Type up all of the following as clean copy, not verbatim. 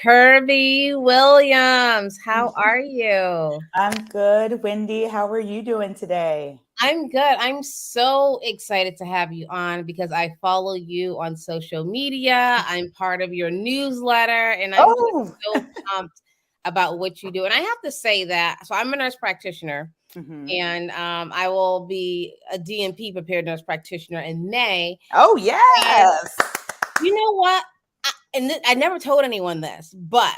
Kirby Williams. How are you? I'm good, Wendy. How are you doing today? I'm good. I'm so excited to have you on because I follow you on social media. I'm part of your newsletter, and I'm just Oh, so pumped about what you do. And I have to say that, so I'm a nurse practitioner, hmm and I will be a DNP prepared nurse practitioner in May. oh And yes. you know what? I never told anyone this, but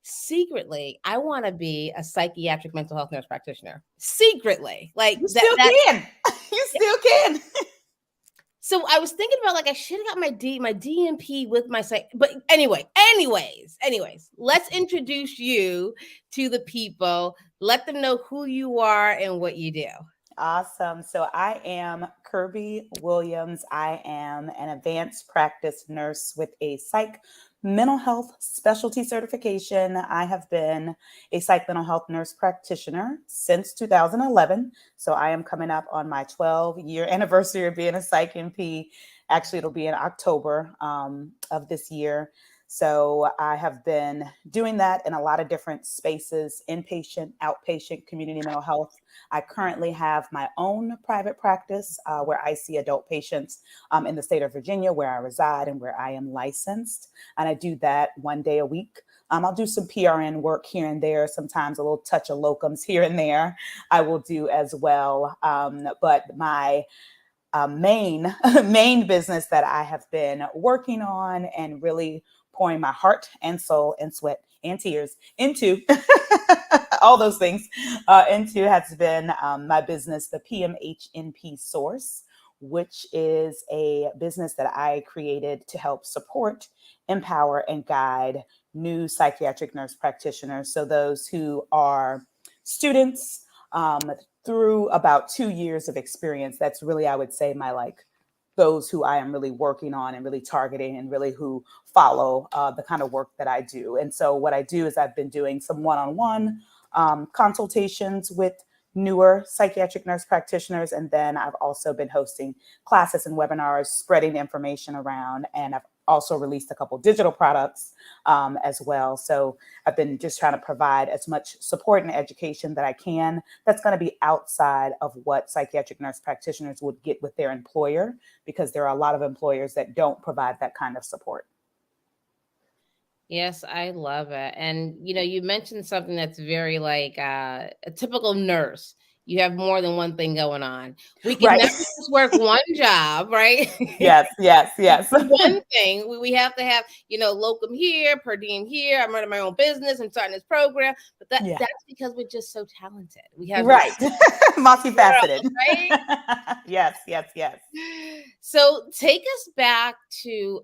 secretly, I want to be a psychiatric mental health nurse practitioner. Secretly, like You that. still That. can. You still can. So I was thinking about like I should have got my DNP with my psych. But anyways, let's introduce you to the people. Let them know who you are and what you do. Awesome. So I am Kirby Williams. I am an advanced practice nurse with a psych mental health specialty certification. I have been a psych mental health nurse practitioner since 2011. So I am coming up on my 12-year anniversary of being a psych NP. Actually, it'll be in October of this year. So I have been doing that in a lot of different spaces: inpatient, outpatient, community mental health. I currently have my own private practice where I see adult patients in the state of Virginia, where I reside and where I am licensed. And I do that one day a week. I'll do some PRN work here and there, sometimes a little touch of locums here and there I will do as well. But my main business that I have been working on and really pouring my heart and soul and sweat and tears into all those things into has been my business, the PMHNP Source, which is a business that I created to help support, empower, and guide new psychiatric nurse practitioners. So those who are students, through about 2 years of experience. That's really, I would say, my like those who I am really working on and really targeting and really who follow the kind of work that I do. And so what I do is I've been doing some one-on-one consultations with newer psychiatric nurse practitioners. And then I've also been hosting classes and webinars, spreading information around. And I've also released a couple digital products as well. So I've been just trying to provide as much support and education that I can that's going to be outside of what psychiatric nurse practitioners would get with their employer, because there are a lot of employers that don't provide that kind of support. Yes, I love it. And you mentioned something that's very like a typical nurse. You have more than one thing going on. We can Right. never just work one job, right? Yes, yes, yes. One thing we have to have, locum here, per diem here. I'm running my own business. I'm starting this program, but Yeah. that's because we're just so talented. We have this Right. world, Multifaceted. right? Yes, yes, yes. So take us back to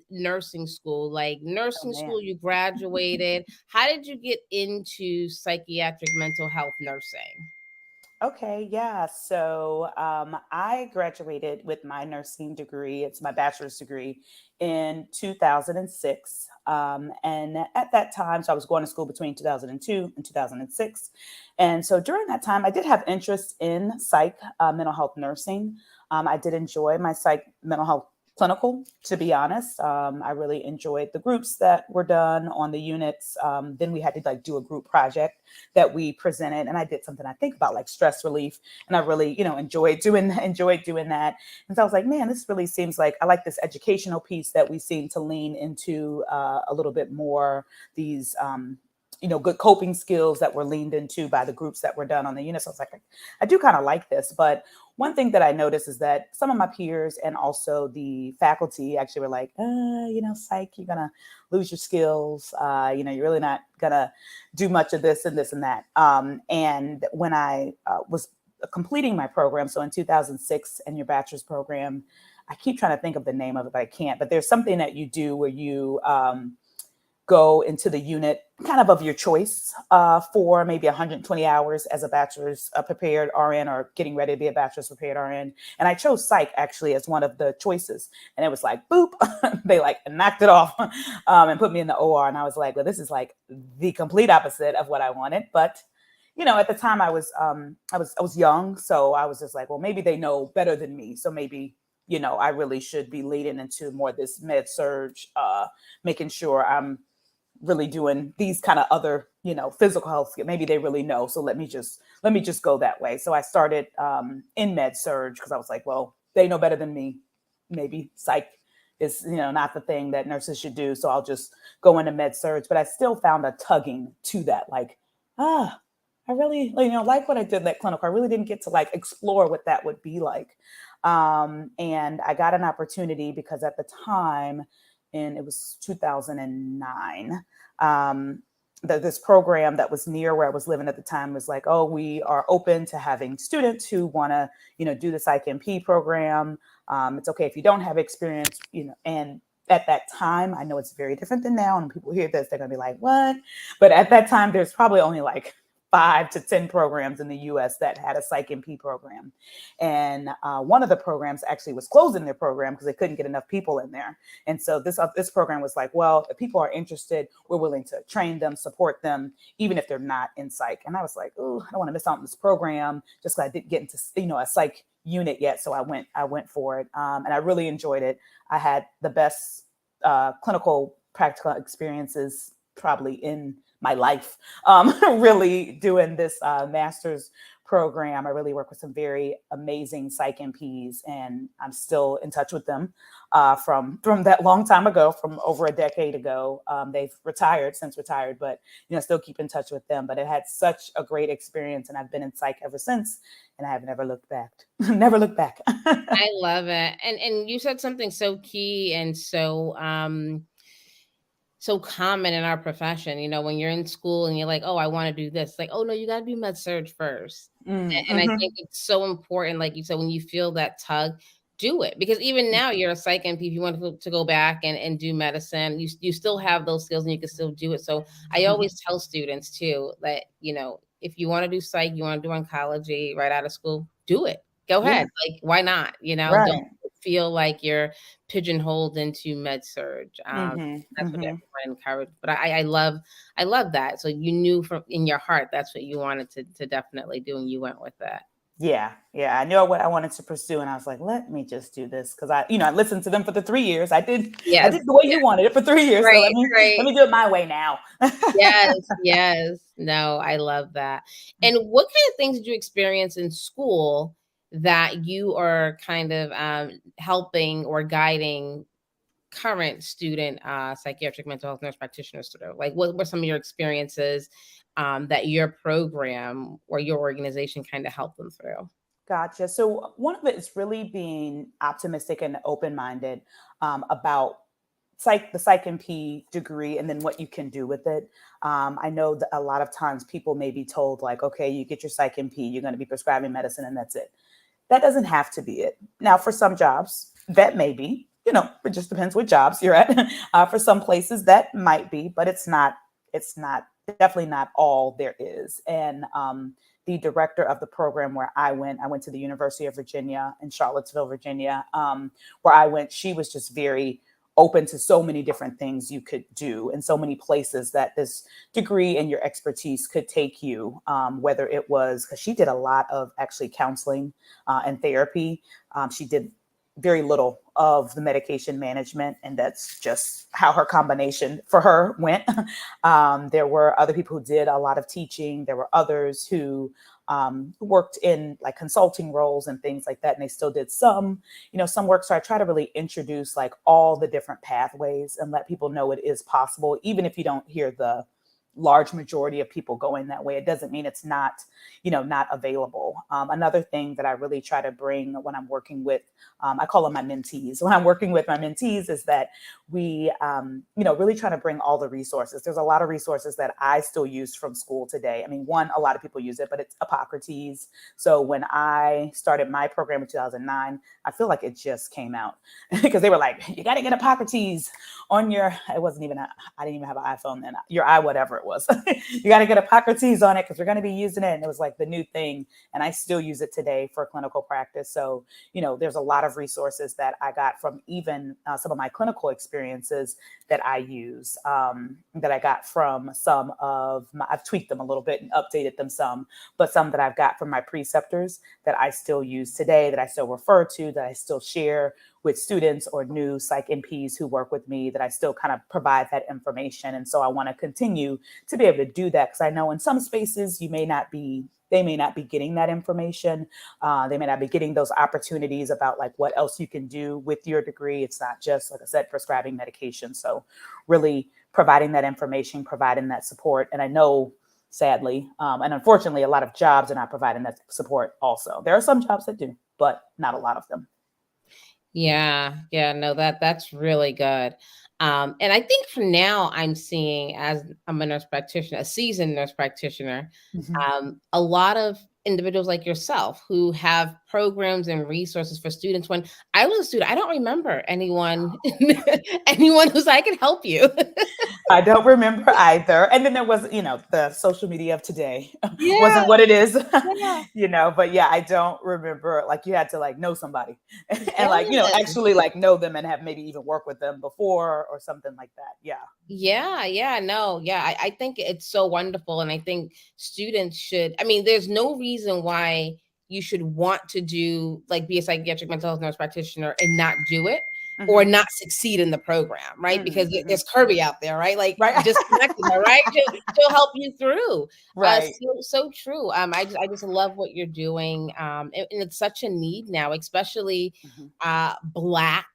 nursing school. Like Oh nursing man. school, you graduated. How did you get into psychiatric mental health nursing? Okay, yeah. So I graduated with my nursing degree. It's my bachelor's degree in 2006. And at that time, so I was going to school between 2002 and 2006. And so during that time, I did have interest in psych mental health nursing. I did enjoy my psych mental health clinical, to be honest. I really enjoyed the groups that were done on the units. Then we had to like do a group project that we presented, and I did something I think about like stress relief, and I really enjoyed doing that. And so I was like, man, this really seems like I like this educational piece that we seem to lean into a little bit more. These good coping skills that were leaned into by the groups that were done on the unit. So I was like, I do kind of like this. But one thing that I noticed is that some of my peers and also the faculty actually were like, psych, you're gonna lose your skills. You're really not gonna do much of this and this and that. And when I was completing my program, so in 2006 in your bachelor's program, I keep trying to think of the name of it, but I can't. But there's something that you do where you go into the unit kind of your choice for maybe 120 hours as a bachelor's prepared RN, or getting ready to be a bachelor's prepared RN. And I chose psych actually as one of the choices. And it was like, boop, they like knocked it off and put me in the OR. And I was like, well, this is like the complete opposite of what I wanted. But at the time I was young. So I was just like, well, maybe they know better than me. So maybe, I really should be leading into more this med surge, making sure I'm really doing these kind of other, physical health. Maybe they really know. So let me just go that way. So I started in med surge because I was like, well, they know better than me. Maybe psych is, not the thing that nurses should do. So I'll just go into med surge. But I still found a tugging to that, like, I really, like what I did that clinical. I really didn't get to like explore what that would be like. And I got an opportunity because at the time, and it was 2009, this program that was near where I was living at the time was like, oh, we are open to having students who want to, do the PsycMP program. It's okay if you don't have experience, and at that time, I know it's very different than now. And people hear this, they're going to be like, what? But at that time, there's probably only like 5 to 10 programs in the US that had a PsycMP program. And one of the programs actually was closing their program because they couldn't get enough people in there. And so this program was like, well, if people are interested, we're willing to train them, support them, even if they're not in psych. And I was like, oh, I don't want to miss out on this program just because I didn't get into, a psych unit yet. So I went for it. And I really enjoyed it. I had the best clinical practical experiences probably in my life, really doing this master's program. I really work with some very amazing PsycMPs, and I'm still in touch with them from that long time ago, from over a decade ago. They've since retired, but still keep in touch with them. But it had such a great experience, and I've been in psych ever since, and I have never looked back. Never looked back. I love it, and you said something so key and so common in our profession. When you're in school and you're like, oh, I want to do this, like, oh no, you got to do med surge first. And I think it's so important, like you said, when you feel that tug, do it. Because even now you're a psych NP, if you want to go back and do medicine, you still have those skills and you can still do it. So I always tell students too that, if you want to do psych, you want to do oncology right out of school, do it. Go ahead. Like, why not? Right. Don't feel like you're pigeonholed into med surge. That's what everyone encouraged. But I love that. So you knew from in your heart that's what you wanted to definitely do, and you went with that. Yeah. I knew what I wanted to pursue, and I was like, let me just do this because I listened to them for the 3 years. I did the way you wanted it for 3 years. Right, so let me do it my way now. Yes. No, I love that. And what kind of things did you experience in school that you are kind of helping or guiding current student psychiatric mental health nurse practitioners through? Like, what were some of your experiences that your program or your organization kind of helped them through? Gotcha. So one of it is really being optimistic and open-minded about the PsycMP degree and then what you can do with it. I know that a lot of times people may be told like, okay, you get your PsycMP, you're going to be prescribing medicine and that's it. That doesn't have to be it. Now, for some jobs, that may be, it just depends what jobs you're at. For some places that might be, but it's definitely not all there is. And the director of the program where I went to the University of Virginia in Charlottesville, Virginia, where I went. She was just very open to so many different things you could do and so many places that this degree and your expertise could take you, whether it was, because she did a lot of actually counseling and therapy. She did very little of the medication management, and that's just how her combination for her went. There were other people who did a lot of teaching. There were others who worked in like consulting roles and things like that. And they still did some work. So I try to really introduce like all the different pathways and let people know it is possible, even if you don't hear the large majority of people going that way. It doesn't mean it's not available. Another thing that I really try to bring when I'm working with, I call them my mentees. When I'm working with my mentees is that we, really try to bring all the resources. There's a lot of resources that I still use from school today. I mean, a lot of people use it, but it's Hippocrates. So when I started my program in 2009, I feel like it just came out because they were like, you got to get Hippocrates on your, I didn't even have an iPhone then, your whatever it was. You got to get Hippocrates on it because we're going to be using it. And it was like the new thing. And I still use it today for clinical practice. So, there's a lot of resources that I got from even some of my clinical experiences that I use, that I got from I've tweaked them a little bit and updated them some, but some that I've got from my preceptors that I still use today, that I still refer to, that I still share with students or new psych NPs who work with me, that I still kind of provide that information. And so I want to continue to be able to do that, because I know in some spaces they may not be getting that information. They may not be getting those opportunities about like what else you can do with your degree. It's not just, like I said, prescribing medication. So really providing that information, providing that support. And I know, sadly, and unfortunately, a lot of jobs are not providing that support also. There are some jobs that do, but not a lot of them. Yeah, no, that's really good. And I think for now, I'm seeing, as I'm a nurse practitioner, a seasoned nurse practitioner, a lot of individuals like yourself who have programs and resources for students. When I was a student, I don't remember anyone who's I can help you. I don't remember either. And then there was, the social media of today Yeah, wasn't what it is, yeah, but yeah, I don't remember, like, you had to like know somebody and like, yes. actually like know them and have maybe even worked with them before or something like that. Yeah. No, I think it's so wonderful. And I think students should, I mean, there's no reason why you should want to do, like, be a psychiatric mental health nurse practitioner and not do it or Hmm. not succeed in the program, right? Because Hmm. there's Kirby out there, right? Like, Right. just connecting her, right? She'll help you through. Right. So true. I just love what you're doing. And it's such a need now, especially Hmm. Black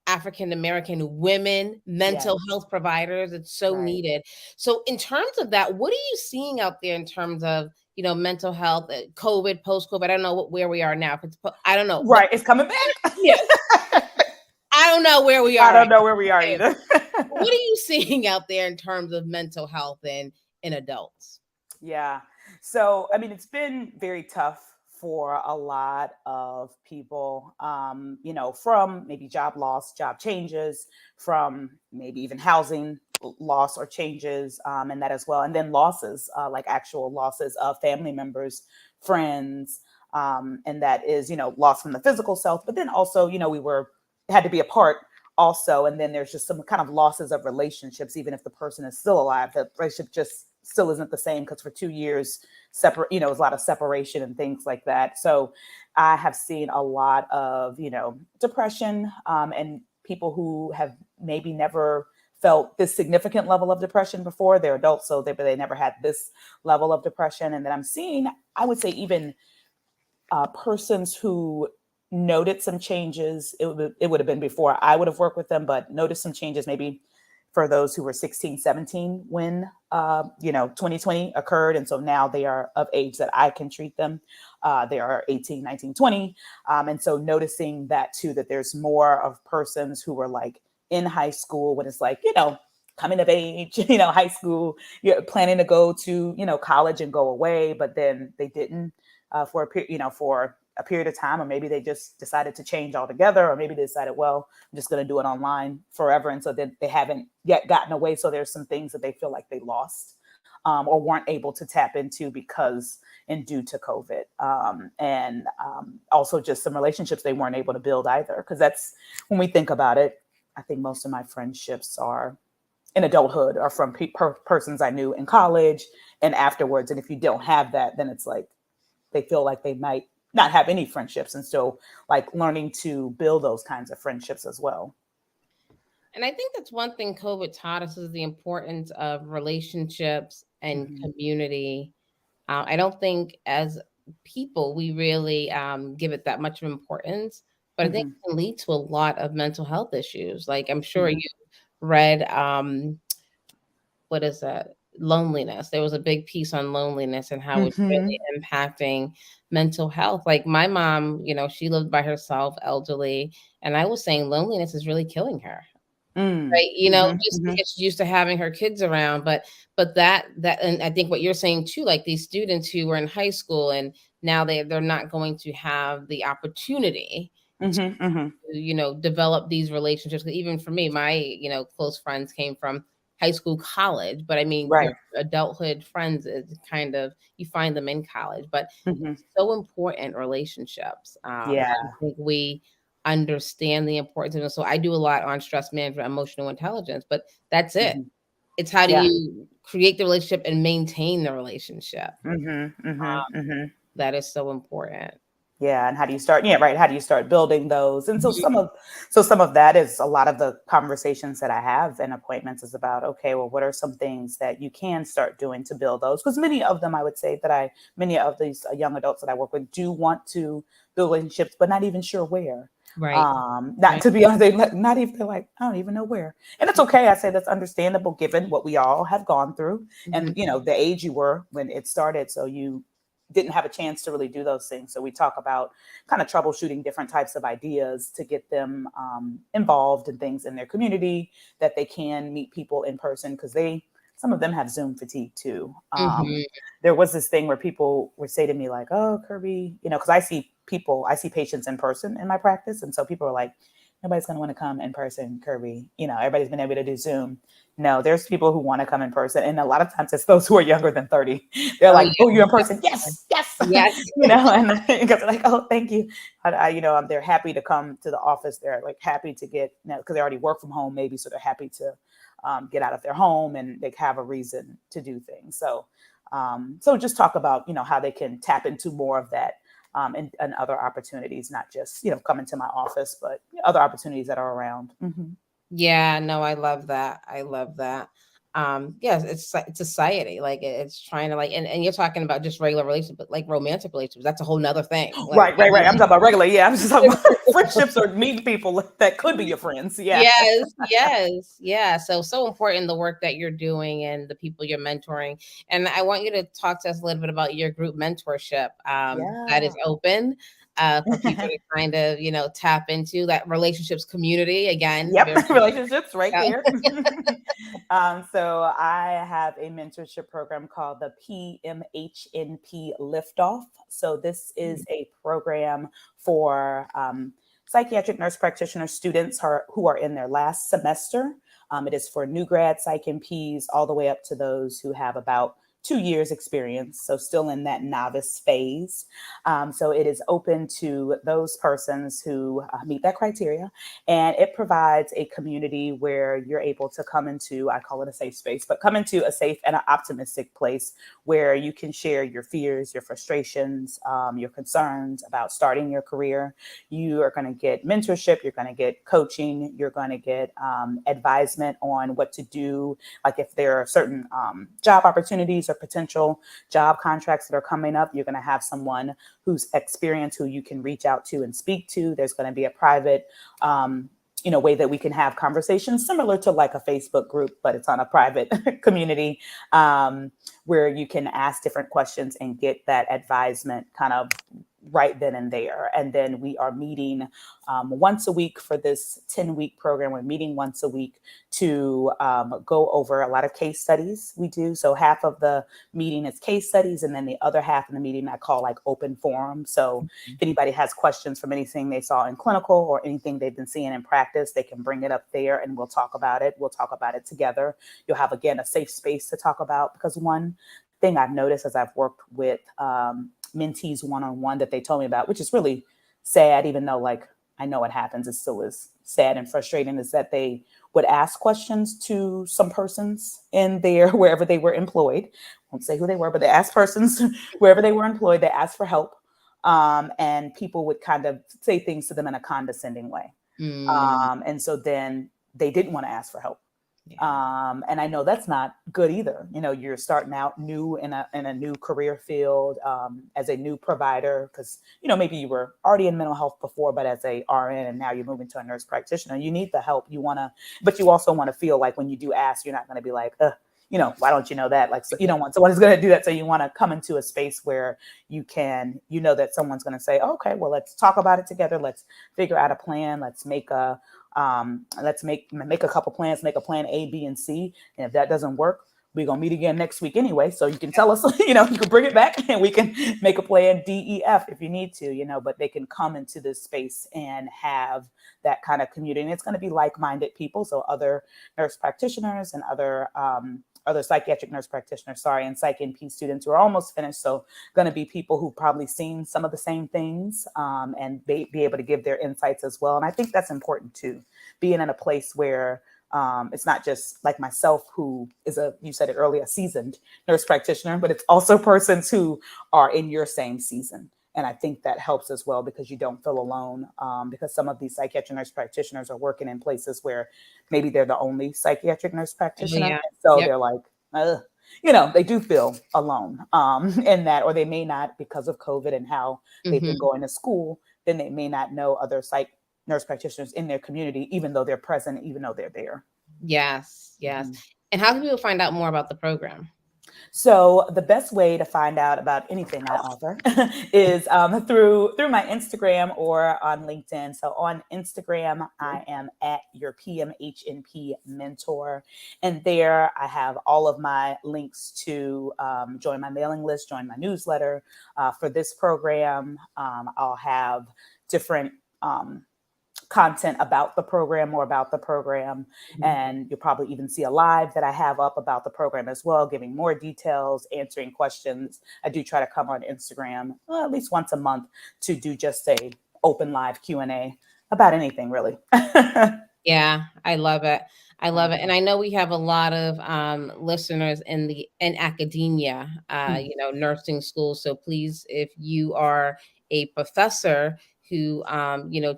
African American women, Yes. mental health providers. It's so Right. needed. So, in terms of that, what are you seeing out there in terms of mental health, COVID, post COVID? I don't know where we are now. If it's I don't know, but Right. It's coming back. yeah, I don't know where we I are don't right know now. where we are Okay. either. What are you seeing out there in terms of mental health in adults? Yeah. So, I mean, it's been very tough for a lot of people, from maybe job loss, job changes, from maybe even housing loss or changes, and that as well. And then losses, like actual losses of family members, friends, and that is, loss from the physical self. But then also, had to be apart also. And then there's just some kind of losses of relationships, even if the person is still alive, the relationship just still isn't the same, because for 2 years separate, there's a lot of separation and things like that. So I have seen a lot of, depression, and people who have maybe never felt this significant level of depression before. They're adults, so they never had this level of depression. And then I'm seeing, I would say, even persons who noted some changes. It would have been before I would have worked with them, but noticed some changes maybe for those who were 16, 17 when 2020 occurred. And so now they are of age that I can treat them. They are 18, 19, 20. And so noticing that too, that there's more of persons who were like in high school when it's like, coming of age, high school, you're planning to go to, college and go away, but then they didn't, for a period of time, or maybe they just decided to change altogether, or maybe they decided, well, I'm just going to do it online forever. And so then they haven't yet gotten away. So there's some things that they feel like they lost, or weren't able to tap into because and due to COVID. And also just some relationships they weren't able to build either. Because that's, when we think about it, I think most of my friendships are in adulthood are from persons I knew in college and afterwards. And if you don't have that, then it's like they feel like they might not have any friendships. And so like learning to build those kinds of friendships as well. And I think that's one thing COVID taught us, is the importance of relationships and Mm-hmm. community. I don't think as people we really give it that much of importance, but I think Mm-hmm. it can lead to a lot of mental health issues. Like, I'm sure Mm-hmm. you read, what is that? Loneliness. There was a big piece on loneliness and how it's Mm-hmm. really impacting mental health. Like, my mom, she lived by herself, elderly, and I was saying loneliness is really killing her. Right, Mm-hmm. just Mm-hmm. because she's used to having her kids around, but that and I think what you're saying too, like these students who were in high school and now they're not going to have the opportunity Mm-hmm. Mm-hmm. to, develop these relationships. Even for me, my, close friends came from high school, college, but I mean, Right. your adulthood friends is kind of, you find them in college, but Mm-hmm. it's so important, relationships. Yeah. I think we understand the importance of it. So I do a lot on stress management, emotional intelligence, but that's it. Mm-hmm. It's how do Yeah. you create the relationship and maintain the relationship? Mm-hmm. Mm-hmm. Mm-hmm. That is so important. Yeah, and how do you start? Yeah, right. How do you start building those? And so Mhm. some of that is a lot of the conversations that I have in appointments is about, okay, well, what are some things that you can start doing to build those? Because many of them, I would say many of these young adults that I work with do want to build relationships, but not even sure where. Right. Not Right. to be honest, not even they're like, I don't even know where. And it's okay. I say that's understandable given what we all have gone through and Mhm. the age you were when it started. So you didn't have a chance to really do those things. So we talk about kind of troubleshooting different types of ideas to get them involved in things in their community that they can meet people in person because some of them have Zoom fatigue too. Mhm. There was this thing where people would say to me like, "Oh, Kirby," because I see patients in person in my practice, and so people are like, "Nobody's going to want to come in person, Kirby." Everybody's been able to do Zoom. No, there's people who want to come in person, and a lot of times it's those who are younger than 30. They're Oh, like, "Oh, you're in yeah. person? Yes, yes." Yes. And because they're like, "Oh, thank you." They're happy to come to the office. They're like happy to get, because they already work from home, maybe, so they're happy to get out of their home and they have a reason to do things. So just talk about, how they can tap into more of that and other opportunities, not just, coming to my office, but other opportunities that are around. Yeah, no, I love that. I love that. Yes, it's society. Like it's trying to like, and you're talking about just regular relationships, but like romantic relationships, that's a whole nother thing. Like, Right, right, right. I'm talking about regular. Yeah, I'm just talking about friendships or meeting people that could be your friends. Yeah. yes, yes, yeah. So important the work that you're doing and the people you're mentoring. And I want you to talk to us a little bit about your group mentorship that is Yeah. open for people to kind of, tap into that relationships community again. Yep, Very, relationships right yeah. there. So I have a mentorship program called the PMHNP Liftoff. So this is a program for psychiatric nurse practitioner students who are in their last semester. It is for new grad psych MPs all the way up to those who have about 2 years experience, so still in that novice phase. So it is open to those persons who meet that criteria, and it provides a community where you're able to come into, I call it a safe space, but come into a safe and an optimistic place where you can share your fears, your frustrations, your concerns about starting your career. You are going to get mentorship, you're going to get coaching, you're going to get advisement on what to do, like if there are certain job opportunities or potential job contracts that are coming up, you're going to have someone who's experienced who you can reach out to and speak to. There's going to be a private way that we can have conversations similar to like a Facebook group, but it's on a private community where you can ask different questions and get that advisement kind of right then and there. And then we are meeting once a week for this 10-week program. We're meeting once a week to go over a lot of case studies we do. So half of the meeting is case studies, and then the other half of the meeting I call like open forum. So if anybody has questions from anything they saw in clinical or anything they've been seeing in practice, they can bring it up there and we'll talk about it. We'll talk about it together. You'll have, again, a safe space to talk about, because one thing I've noticed as I've worked with mentees one-on-one that they told me about, which is really sad, even though like I know what happens, it still is sad and frustrating, is that they would ask questions to some persons in there wherever they were employed. Won't say who they were, but they asked persons wherever they were employed, they asked for help. And people would kind of say things to them in a condescending way. Mm, And so then they didn't want to ask for help. yeah. And I know that's not good either. You're starting out new in a new career field as a new provider, because maybe you were already in mental health before, but as a RN and now you're moving to a nurse practitioner, you need the help. But you also want to feel like when you do ask, you're not going to be like, why don't you know that? Like, so you don't want someone who's going to do that. So you want to come into a space where you can, that someone's going to say, okay, well, let's talk about it together. Let's figure out a plan. Let's make a couple plans, make a plan A, B, and C. And if that doesn't work, we're going to meet again next week anyway. So you can tell us, you can bring it back and we can make a plan D, E, F if you need to, but they can come into this space and have that kind of community. And it's going to be like-minded people. So other nurse practitioners and other psychiatric nurse practitioners, and psych NP students who are almost finished. So going to be people who've probably seen some of the same things and be able to give their insights as well. And I think that's important too, being in a place where it's not just like myself, who is you said it earlier, a seasoned nurse practitioner, but it's also persons who are in your same season. And I think that helps as well because you don't feel alone, because some of these psychiatric nurse practitioners are working in places where maybe they're the only psychiatric nurse Oh, practitioner. yeah. And so Yep. they're like, ugh. They do feel alone in that, or they may not, because of COVID and how they've been going to school, then they may not know other psych nurse practitioners in their community, even though they're present, even though they're there. Yes. Yes. And how can people find out more about the program? So the best way to find out about anything I offer is through my Instagram or on LinkedIn. So on Instagram, I am at your PMHNP mentor, and there I have all of my links to join my mailing list, join my newsletter. For this program, I'll have different content about the program, more about the program. And you'll probably even see a live that I have up about the program as well, giving more details, answering questions. I do try to come on Instagram at least once a month to do just a open live Q&A about anything, really. Yeah, I love it. I love it. And I know we have a lot of listeners in academia, nursing school. So please, if you are a professor who,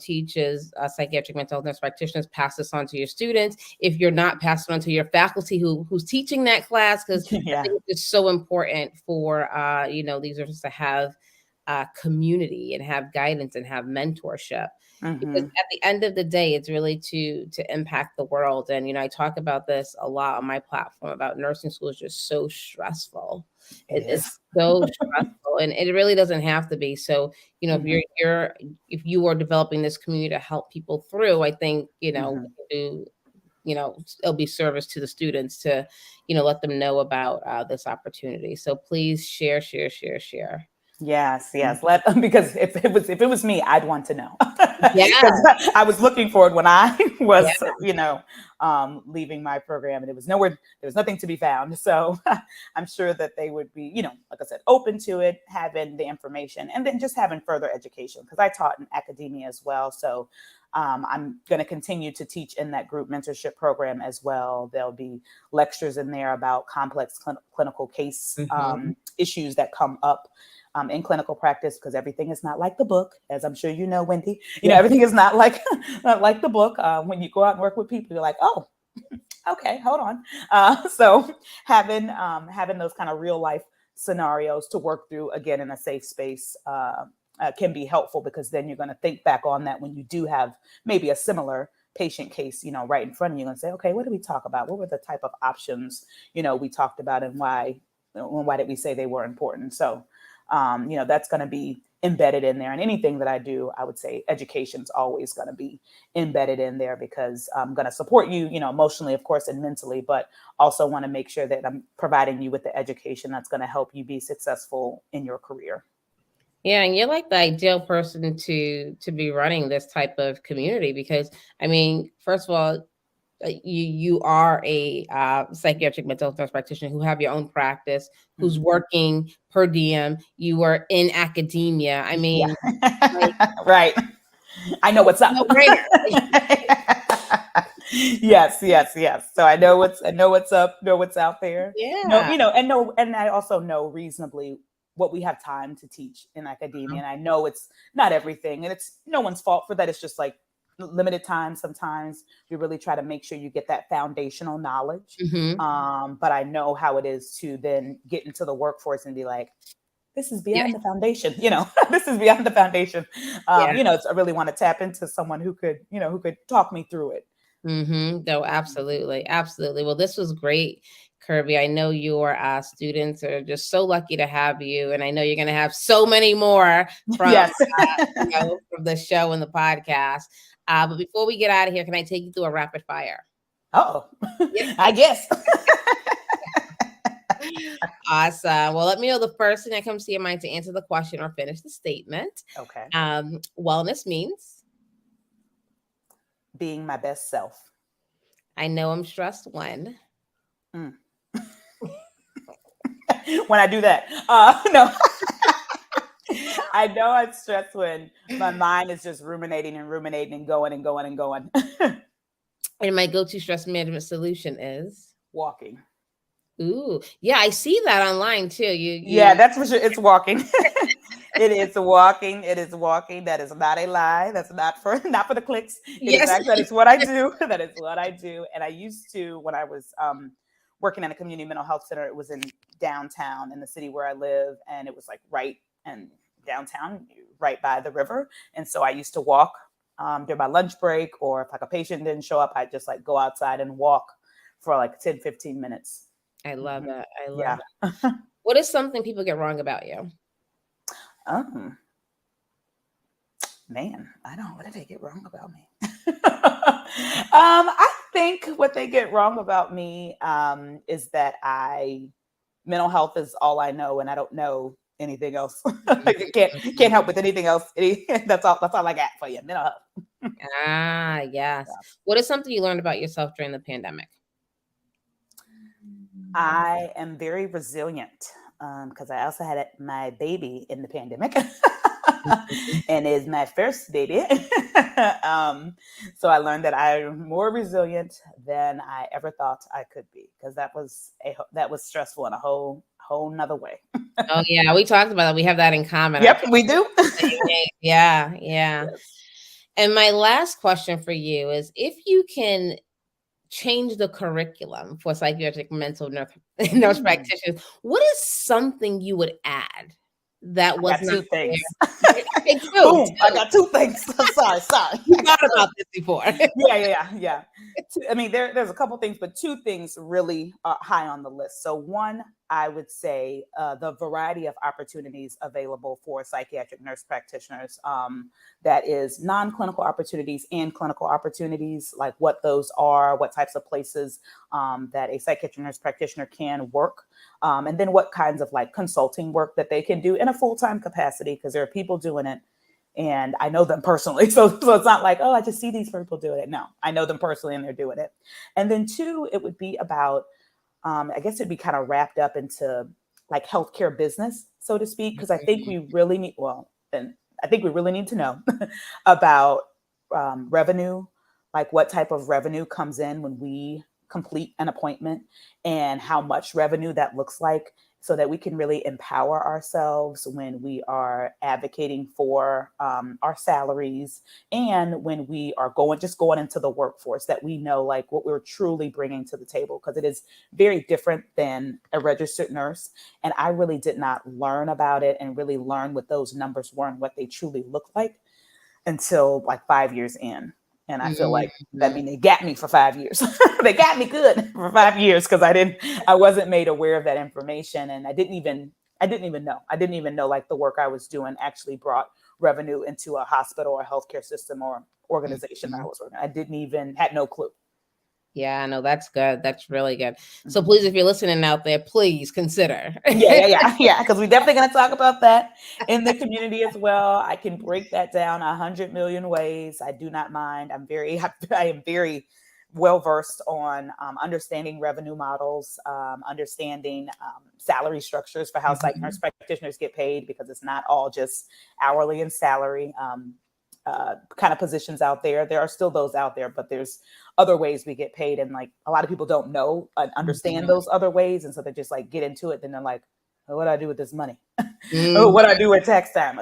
teaches psychiatric mental health nurse practitioners, pass this on to your students. If you're not, pass it on to your faculty who's teaching that class, because I think it's so important for, these are just to have community and have guidance and have mentorship. Because at the end of the day, it's really to impact the world. And, I talk about this a lot on my platform about nursing school is just so stressful. It's so stressful, and it really doesn't have to be. So, if you are developing this community to help people through, I think, it'll be service to the students to, let them know about this opportunity. So please share. Yes. Because if it was me, I'd want to know. Yeah. I was looking for it when I was, leaving my program, and it was nowhere. There was nothing to be found. So I'm sure that they would be, like I said, open to it, having the information, and then just having further education, because I taught in academia as well. So I'm going to continue to teach in that group mentorship program as well. There'll be lectures in there about complex clinical case issues that come up in clinical practice, because everything is not like the book, as I'm sure you know, Wendy. Everything is not like the book. When you go out and work with people, you're like, oh, okay, hold on. So having those kind of real life scenarios to work through, again, in a safe space, can be helpful, because then you're going to think back on that when you do have maybe a similar patient case, right in front of you, and say, okay, what did we talk about? What were the type of options, we talked about, and why did we say they were important? So, that's going to be embedded in there. And anything that I do, I would say education is always going to be embedded in there, because I'm going to support you, emotionally, of course, and mentally, but also want to make sure that I'm providing you with the education that's going to help you be successful in your career. Yeah, and you're like the ideal person to be running this type of community, because, first of all, you are a psychiatric mental health nurse practitioner who have your own practice, who's working per diem. You are in academia. Right. I know what's up. Yes. So I know what's up, know what's out there. Yeah. And I also know reasonably what we have time to teach in academia. And I know it's not everything, and it's no one's fault for that. It's just like limited time. Sometimes we really try to make sure you get that foundational knowledge. But I know how it is to then get into the workforce and be like, this is beyond the foundation, this is beyond the foundation. I really want to tap into someone who could talk me through it. No, absolutely. Well, this was great, Kirby. I know your students are just so lucky to have you, and I know you're going to have so many more from from the show and the podcast. But before we get out of here, can I take you through a rapid fire? Oh, I guess. Awesome. Well, let me know the first thing that comes to your mind to answer the question or finish the statement. Okay. Wellness means being my best self. I know I'm stressed when. When I do that. No. I know I'm stressed when my mind is just ruminating and going. And my go-to stress management solution is walking. Ooh, yeah, I see that online too. Yeah, that's for sure. It's walking. It is walking. It is walking. That is not a lie. That's not for the clicks. It is Yes. actually, that is what I do. That is what I do. And I used to, when I was working in a community mental health center, it was in downtown in the city where I live, and it was like right and downtown, right by the river. And so I used to walk during my lunch break, or if like a patient didn't show up, I'd just like go outside and walk for like 10, 15 minutes. I love that. I love Yeah. that. What is something people get wrong about you? Man, I don't. What did they get wrong about me? I think what they get wrong about me is that mental health is all I know, and I don't know anything else. I can't help with anything else. That's all I got for you. Mental health. Ah, yes. Yeah. What is something you learned about yourself during the pandemic? I am very resilient because I also had my baby in the pandemic. And is my first baby. So I learned that I'm more resilient than I ever thought I could be, because that was stressful in a whole nother way. Oh yeah, we talked about that. We have that in common. Yep, we do. Yeah. Yes. And my last question for you is, if you can change the curriculum for psychiatric mental nurse practitioners, what is something you would add that was not two things? Okay, Boom! I got two things. Sorry. You thought about this before. Yeah. I mean, there's a couple things, but two things really are high on the list. So one, I would say the variety of opportunities available for psychiatric nurse practitioners. That is non-clinical opportunities and clinical opportunities, like what those are, what types of places that a psychiatric nurse practitioner can work. And then what kinds of like consulting work that they can do in a full-time capacity, because there are people doing it and I know them personally. So it's not like, oh, I just see these people doing it. No, I know them personally and they're doing it. And then two, it would be about, I guess it'd be kind of wrapped up into like healthcare business, so to speak, because I think we really need, to know about revenue, like what type of revenue comes in when we complete an appointment and how much revenue that looks like, so that we can really empower ourselves when we are advocating for our salaries, and when we are going into the workforce, that we know like what we're truly bringing to the table, because it is very different than a registered nurse. And I really did not learn about it and really learn what those numbers were and what they truly look like until like 5 years in. And I feel like that mean they got me for 5 years. They got me good for 5 years, because I wasn't made aware of that information. And I didn't even know like the work I was doing actually brought revenue into a hospital or healthcare system or organization that I was working. Had no clue. Yeah, no, that's good. That's really good. So please, if you're listening out there, please consider. Yeah. Because we're definitely going to talk about that in the community as well. I can break that down 100 million ways. I do not mind. I am very well versed on understanding revenue models, understanding salary structures for how psych nurse practitioners get paid, because it's not all just hourly and salary kind of positions out there. There are still those out there, but there's other ways we get paid. And like a lot of people don't know and understand those other ways. And so they just like get into it. Then they're like, oh, what do I do with this money? Oh, what do I do with tax time?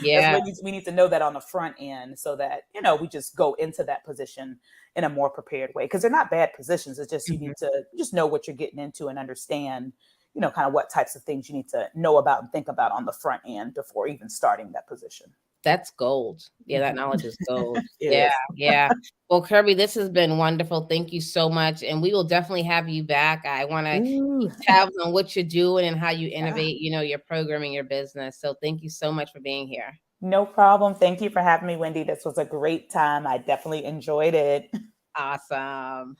Yeah. We need to know that on the front end, so that, we just go into that position in a more prepared way. Because they're not bad positions. It's just, you need to just know what you're getting into and understand, kind of what types of things you need to know about and think about on the front end before even starting that position. That's gold. Yeah, that knowledge is gold. Yeah. Well, Kirby, this has been wonderful. Thank you so much. And we will definitely have you back. I want to keep tabs on what you're doing and how you innovate, your programming, your business. So thank you so much for being here. No problem. Thank you for having me, Wendy. This was a great time. I definitely enjoyed it. Awesome.